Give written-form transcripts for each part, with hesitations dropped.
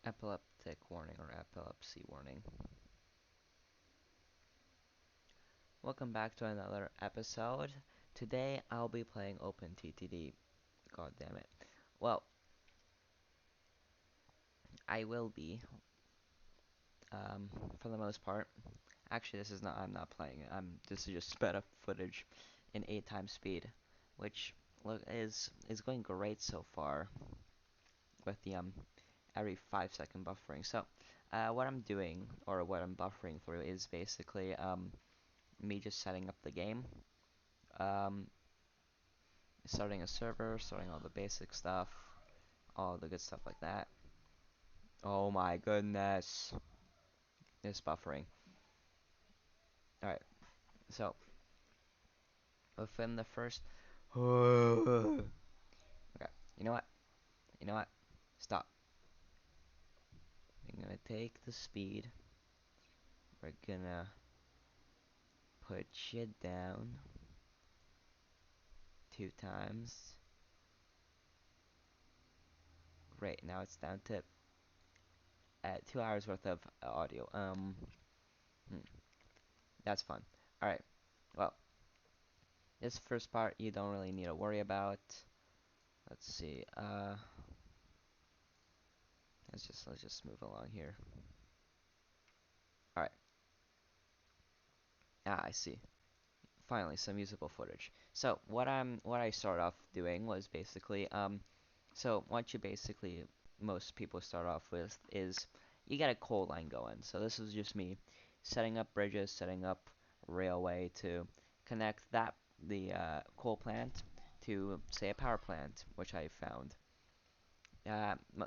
Epileptic warning or epilepsy warning. Welcome back to another episode. Today I'll be playing OpenTTD. God damn it. Well, I will be, um, for the most part. Actually, this is not. I'm not playing it. This is just sped up footage in 8 times speed, which look is going great so far with the every 5-second buffering. So, what I'm doing or what I'm buffering through is basically me just setting up the game. Um, Starting a server, starting all the basic stuff, all the good stuff like that. Oh my goodness. It's buffering. Alright, so within the first okay, you know what? You know what? Stop. I'm gonna take the speed. We're gonna put you down 2 times. Great, now it's down to 2 hours worth of audio. Hmm, that's fun. Alright, well, this first part you don't really need to worry about. Let's see. Let's just move along here. All right. Ah, I see. Finally, some usable footage. So what I started off doing was basically so what you basically most people start off with is you get a coal line going. So this is just me setting up bridges, setting up railway to connect the coal plant to say a power plant, which I found.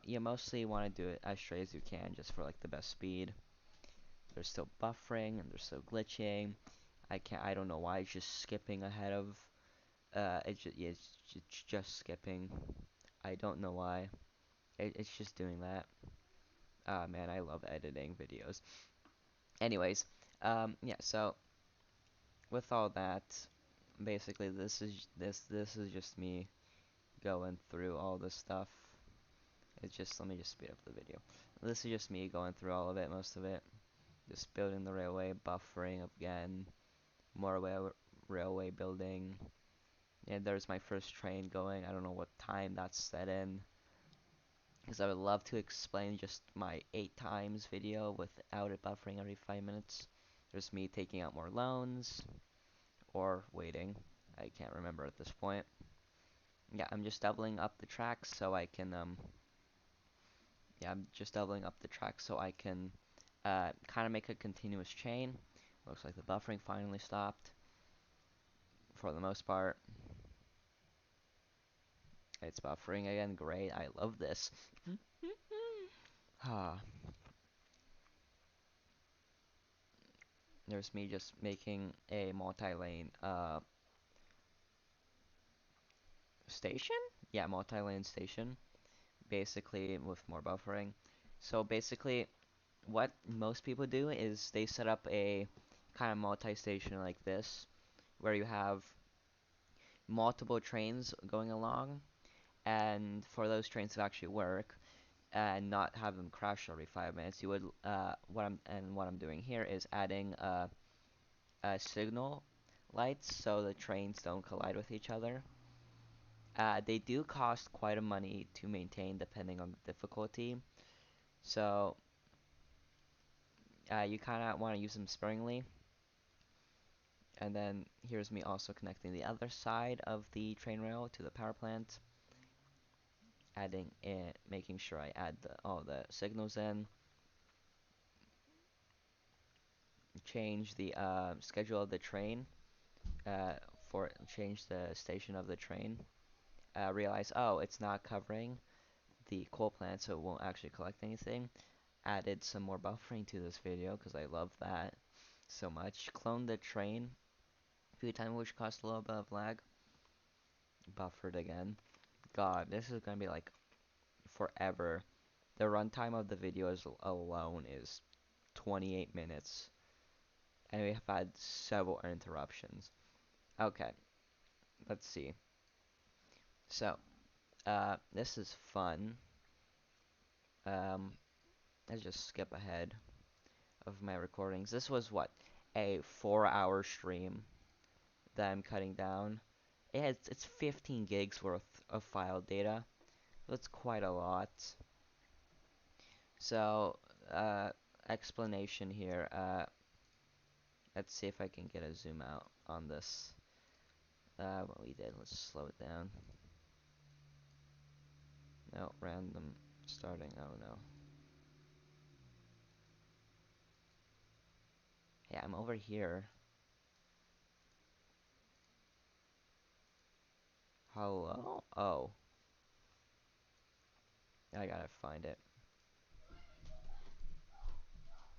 You mostly want to do it as straight as you can, just for like the best speed. They're still buffering and they're still glitching. I don't know why it's just skipping ahead of. Yeah, it's just skipping. I don't know why. It's just doing that. Ah man, I love editing videos. Anyways, yeah. So with all that, basically this is just me going through all this stuff. It's just let me just speed up the video. This is just me going through all of it, most of it. Just building the railway, buffering again, more railway building. And there's my first train going. I don't know what time that's set in. Because I would love to explain just my 8 times video without it buffering every 5 minutes. There's me taking out more loans. Or waiting. I can't remember at this point. Yeah, I'm just doubling up the tracks so I can, yeah, I'm just doubling up the tracks so I can, kind of make a continuous chain. Looks like the buffering finally stopped. For the most part. It's buffering again. Great. I love this. Ah, there's me just making a multi-lane station? Yeah, multi-lane station. Basically with more buffering. So basically what most people do is they set up a kind of multi-station like this where you have multiple trains going along, and for those trains to actually work and not have them crash every 5 minutes, you would what I'm doing here is adding signal lights so the trains don't collide with each other. They do cost quite a money to maintain depending on the difficulty, so you kind of want to use them sparingly. And then here's me also connecting the other side of the train rail to the power plant, adding it, making sure I add all the signals in, change the schedule of the train, uh, change the station of the train. Realize, oh, it's not covering the coal plant, so it won't actually collect anything. Added some more buffering to this video because I love that so much. Cloned the train a few times, which caused a little bit of lag. Buffered again. God, this is gonna be like forever. The runtime of the videos alone is 28 minutes, and we have had several interruptions. Okay, let's see. So, this is fun. Um, let's just skip ahead of my recordings. This was what, a 4-hour stream that I'm cutting down. It's 15 gigs worth of file data. That's quite a lot. So, explanation here. Let's see if I can get a zoom out on this. What we did. Let's slow it down. No, random starting. Oh no. Hey, I'm over here. Hello? Oh, I gotta find it.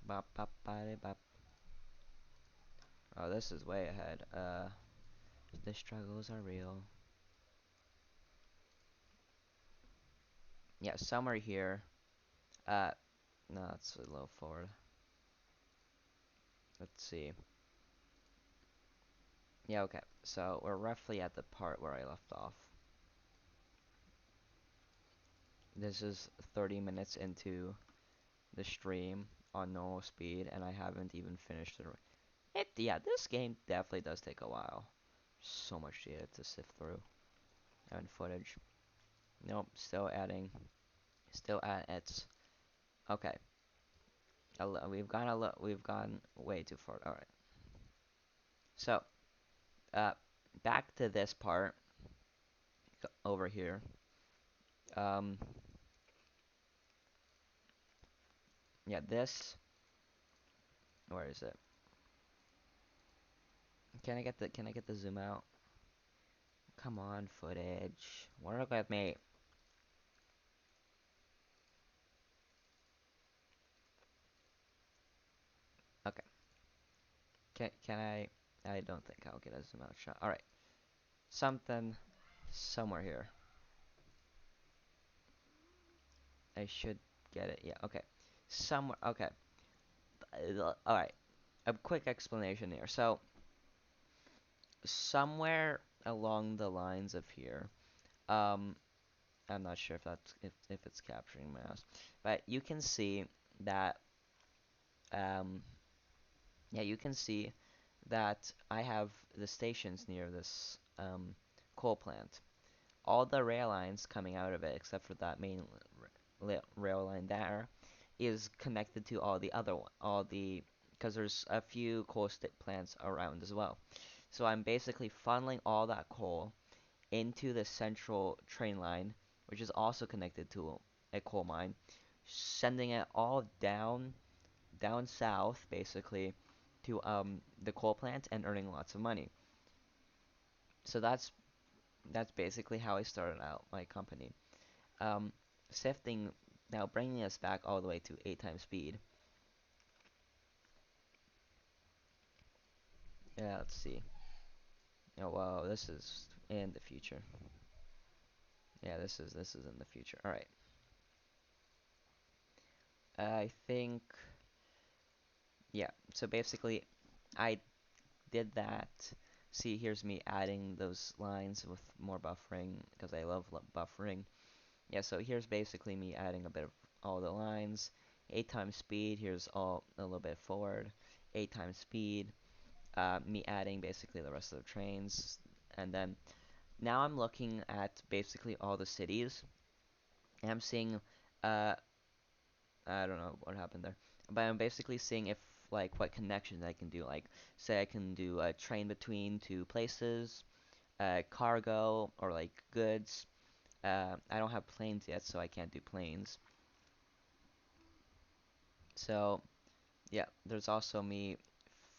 Bop, bop, bop, bop. Oh, this is way ahead. The struggles are real. Yeah, somewhere here. Uh, no, it's a little forward. Let's see. Yeah, okay. So we're roughly at the part where I left off. This is 30 minutes into the stream on normal speed, and I haven't even finished the. Yeah, this game definitely does take a while. So much data to sift through and footage. Nope, still adding. Still at it's okay. We've gone way too far. All right. So, uh, back to this part over here. Um, yeah, this. Where is it? Can I get the zoom out? Come on, footage. Work with me. Okay. Can I? I don't think I'll get a zoom out shot. All right. Something somewhere here. I should get it. Yeah. Okay. Somewhere. Okay. All right. A quick explanation here. So somewhere along the lines of here. Um, I'm not sure if it's capturing my mouse, but you can see that um, yeah, you can see that I have the stations near this coal plant. All the rail lines coming out of it, except for that main rail line there, is connected to all the other one, all the because there's a few coal plants around as well. So I'm basically funneling all that coal into the central train line, which is also connected to a coal mine, sending it all down south basically to the coal plant and earning lots of money. So that's basically how I started out my company. Um, Sifting now bringing us back all the way to 8 times speed. Yeah, let's see. Oh wow, this is in the future. Yeah, this is in the future. All right. I think yeah. So basically, I did that. See, here's me adding those lines with more buffering because I love buffering. Yeah, so here's basically me adding a bit of all the lines. 8 times speed, here's all a little bit forward. 8 times speed, me adding basically the rest of the trains. And then now I'm looking at basically all the cities. And I'm seeing, uh, I don't know what happened there. But I'm basically seeing if, like, what connections I can do. Like, say I can do a train between two places, cargo, or like goods. I don't have planes yet, so I can't do planes. So, yeah, there's also me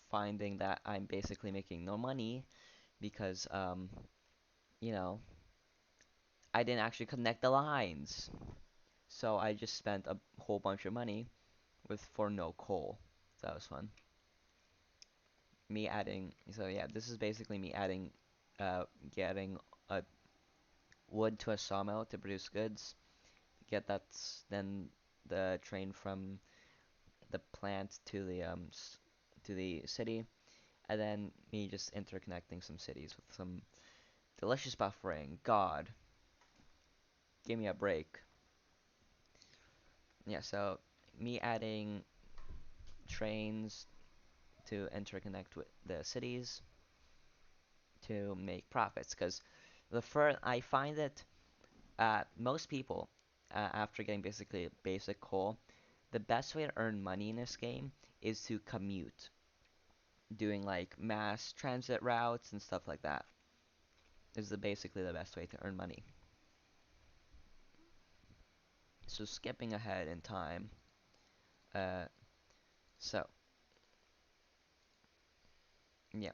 finding that I'm basically making no money because, you know, I didn't actually connect the lines. So I just spent a whole bunch of money with for no coal. So that was fun. Me adding, so yeah, this is basically me adding, uh, getting a wood to a sawmill to produce goods. Get that, then the train from the plant to the city, and then me just interconnecting some cities with some delicious buffering. God, give me a break. Yeah, so me adding trains to interconnect with the cities to make profits. Because the first, I find that most people, after getting basically basic coal, the best way to earn money in this game is to commute, doing like mass transit routes and stuff like that. Is basically the best way to earn money. So skipping ahead in time. Uh, so yeah.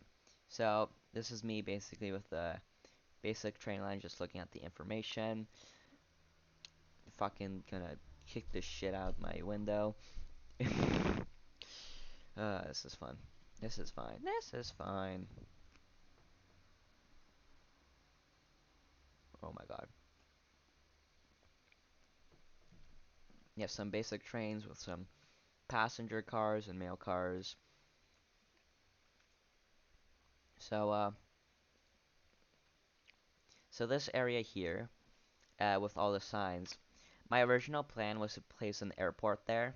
So this is me basically with the basic train line, just looking at the information. Fucking gonna kick this shit out my window. This is fun. This is fine. This is fine. Oh my god. You have some basic trains with some passenger cars and mail cars. So so this area here, with all the signs, my original plan was to place an airport there,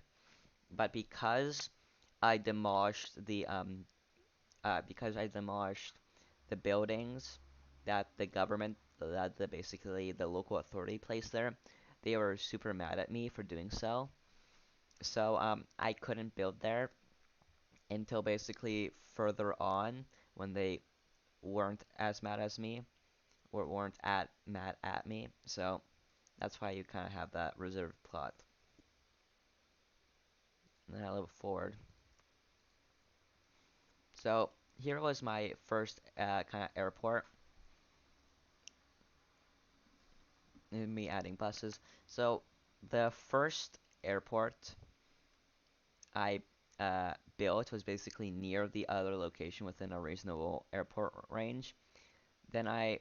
but I demolished the because I demolished the buildings that the government, that basically the local authority placed there, they were super mad at me for doing so. So I couldn't build there until basically further on when they weren't as mad as me or weren't at mad at me. So that's why you kind of have that reserved plot. And then I live forward. So here was my first kind of airport, and me adding buses. So the first airport I built was basically near the other location within a reasonable airport range. Then I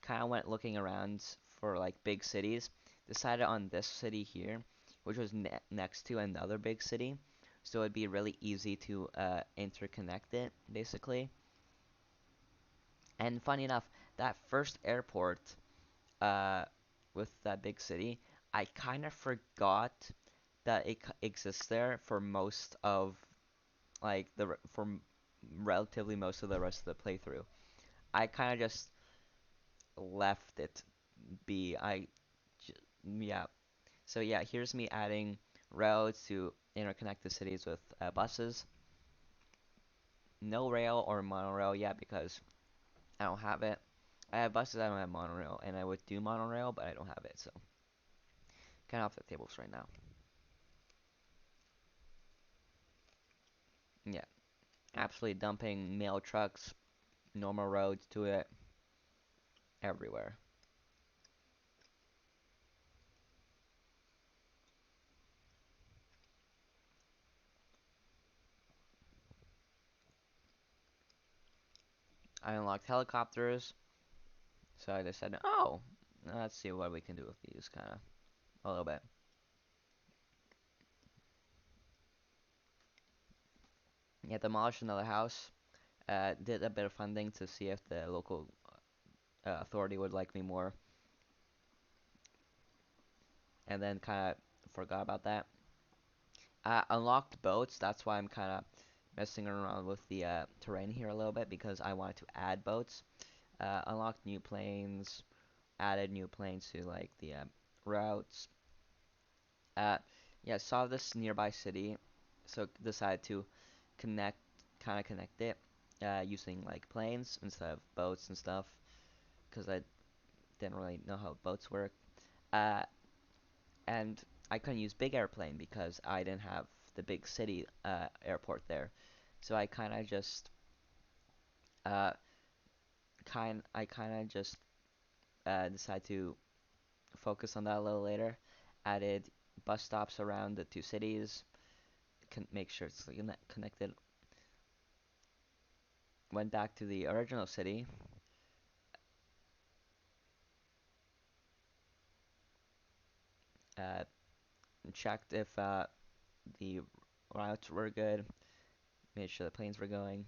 kind of went looking around for like big cities. Decided on this city here, which was next to another big city, so it'd be really easy to interconnect it basically. And funny enough, that first airport uh, with that big city, I kind of forgot that it exists there for most of like relatively most of the rest of the playthrough. I kind of just left it be. Yeah. So yeah, here's me adding roads to interconnect the cities with buses. No rail or monorail yet because I don't have it. I have buses, I don't have monorail, and I would do monorail, but I don't have it, so kind of off the tables right now. Yeah, absolutely dumping mail trucks, normal roads to it everywhere. I unlocked helicopters, so I decided, oh, let's see what we can do with these, kind of a little bit. Yeah, demolished another house. Did a bit of funding to see if the local authority would like me more, and then kind of forgot about that. Unlocked boats. That's why I'm kind of messing around with the terrain here a little bit because I wanted to add boats. Unlocked new planes. Added new planes to like the routes. Uh, yeah, saw this nearby city, so decided to connect, kind of connect it using like planes instead of boats and stuff because I didn't really know how boats work. Uh, and I couldn't use big airplane because I didn't have the big city airport there. So uh, I kind of just decided to focus on that a little later. Added bus stops around the two cities, make sure it's connected. Went back to the original city. Uh, Checked if the routes were good. Made sure the planes were going.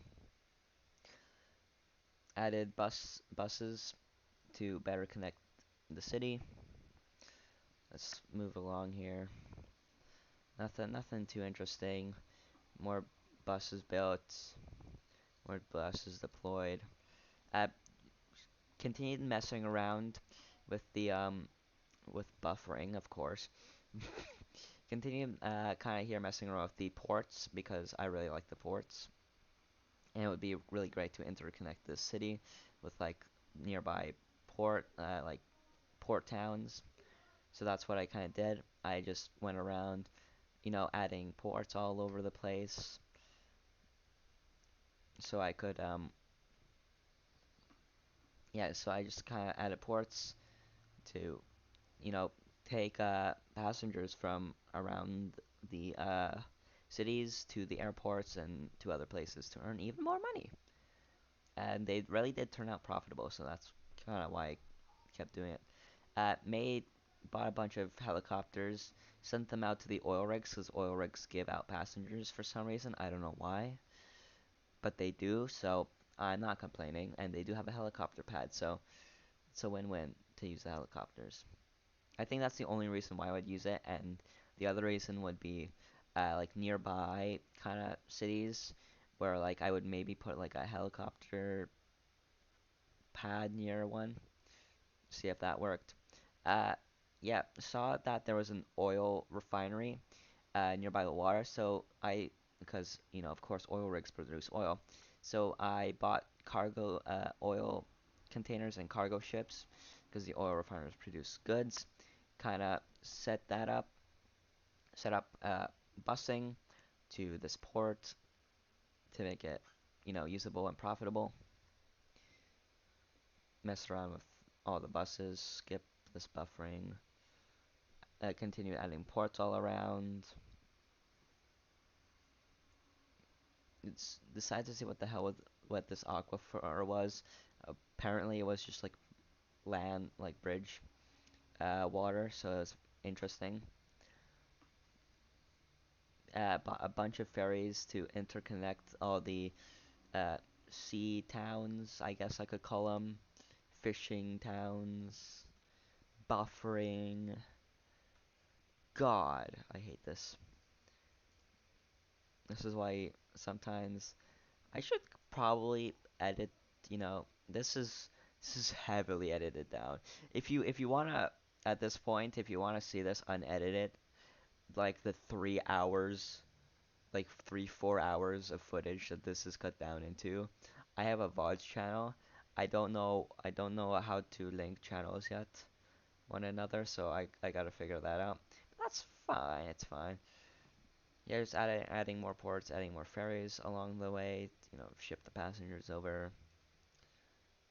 Added buses to better connect the city. Let's move along here. Nothing too interesting. More buses built, more buses deployed. Uh, Continued messing around with the with buffering, of course. Continued kind of here messing around with the ports because I really like the ports, and it would be really great to interconnect this city with like nearby like port towns. So that's what I kind of did. I just went around, adding ports all over the place, so I could yeah, so I just kind of added ports to, you know, take passengers from around the cities to the airports and to other places to earn even more money. And they really did turn out profitable, so that's kind of why I kept doing it. Made Bought a bunch of helicopters, sent them out to the oil rigs because oil rigs give out passengers for some reason. I don't know why, but they do. So I'm not complaining, and they do have a helicopter pad, so it's a win-win to use the helicopters. I think that's the only reason why I would use it, and the other reason would be like nearby kind of cities where like I would maybe put like a helicopter pad near one, see if that worked. Uh, yeah, saw that there was an oil refinery nearby the water, so because of course oil rigs produce oil, so I bought cargo oil containers and cargo ships because the oil refiners produce goods. Kind of set up busing to this port to make it, usable and profitable. Messed around with all the buses, skip this buffering, continue adding ports all around. It's decided to see what the hell what this aquifer was. Apparently, it was just like land, like bridge water, so it's interesting. A bunch of ferries to interconnect all the uh, sea towns, I guess I could call them, fishing towns, buffering. God, I hate this. This is why sometimes I should probably edit, this is heavily edited down. If you wanna at this point, if you wanna see this unedited, like the 3 hours, like 3 4 hours of footage that this is cut down into, I have a VODs channel. I don't know how to link channels yet one another, so I gotta figure that out. But that's fine, it's fine. Yeah, just adding more ports, adding more ferries along the way, ship the passengers over.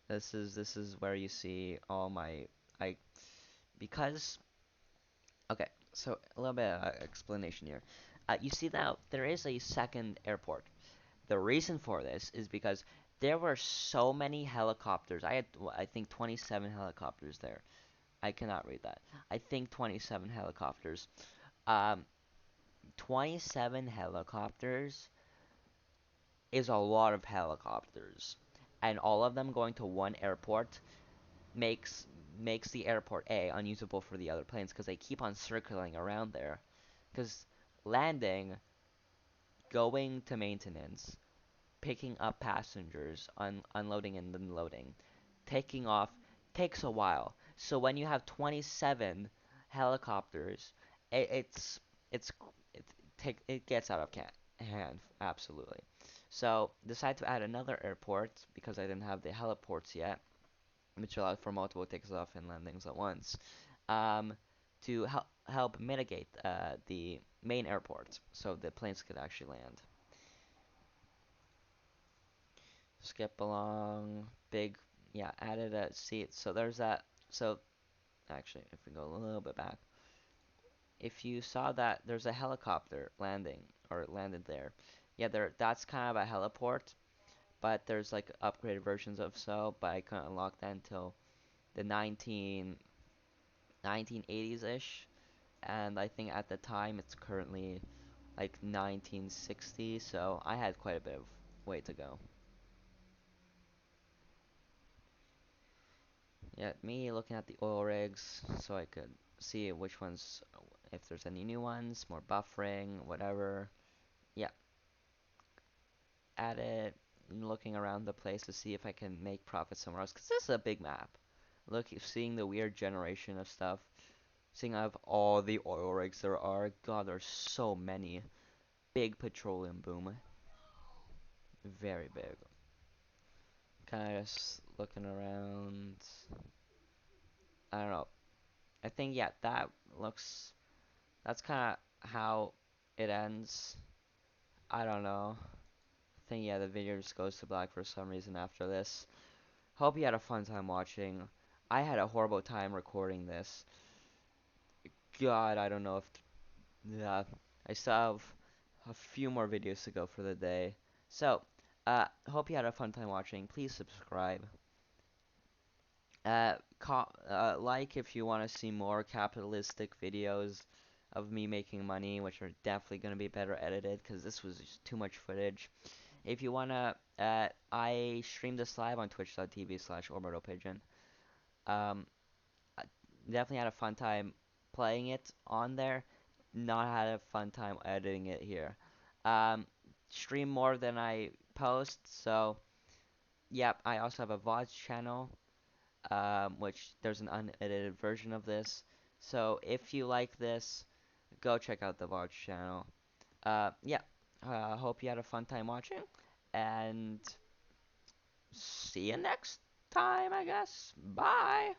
This is where you see all my I because okay, so a little bit of explanation here. You see now there is a second airport. The reason for this is because there were so many helicopters. I had I think 27 helicopters there. I cannot read that. I think 27 helicopters. Um, 27 helicopters is a lot of helicopters, and all of them going to one airport makes makes the airport unusable for the other planes because they keep on circling around there. Because landing, going to maintenance, picking up passengers, unloading and unloading, taking off takes a while. So when you have 27 helicopters, it, it's it's it gets out of hand absolutely. So decide to add another airport because I didn't have the heliports yet, which allowed for multiple takeoffs and landings at once, um, to help mitigate the main airport so the planes could actually land. Skip along, big, yeah, added a seat. So there's that. So actually, if we go a little bit back, if you saw that there's a helicopter landing or landed there, yeah, that's kind of a heliport, but there's like upgraded versions of so, but I couldn't unlock that until the 1980s ish, and I think at the time it's currently like 1960, so I had quite a bit of way to go. Yeah, me looking at the oil rigs so I could see which ones if there's any new ones, more buffering, whatever. Yeah, at it, looking around the place to see if I can make profit somewhere else. Cause this is a big map. Look, seeing the weird generation of stuff, seeing I have all the oil rigs there are. God, there's so many. Big petroleum boom, very big. Kind of just looking around. I don't know. I think yeah, that looks. That's kind of how it ends. I don't know. I think yeah, the video just goes to black for some reason after this. Hope you had a fun time watching. I had a horrible time recording this. God, I don't know if yeah, I still have a few more videos to go for the day. So, hope you had a fun time watching. Please subscribe. Like if you want to see more capitalistic videos of me making money, which are definitely going to be better edited because this was just too much footage. If you want to, I stream this live on twitch.tv/OrbitalPigeon. Um, I definitely had a fun time playing it on there. Not had a fun time editing it here. Um, Stream more than I post, so yep. I also have a VOD channel, which there's an unedited version of this. So if you like this, go check out the VOD channel. Yeah. Hope you had a fun time watching, and see you next time, I guess. Bye.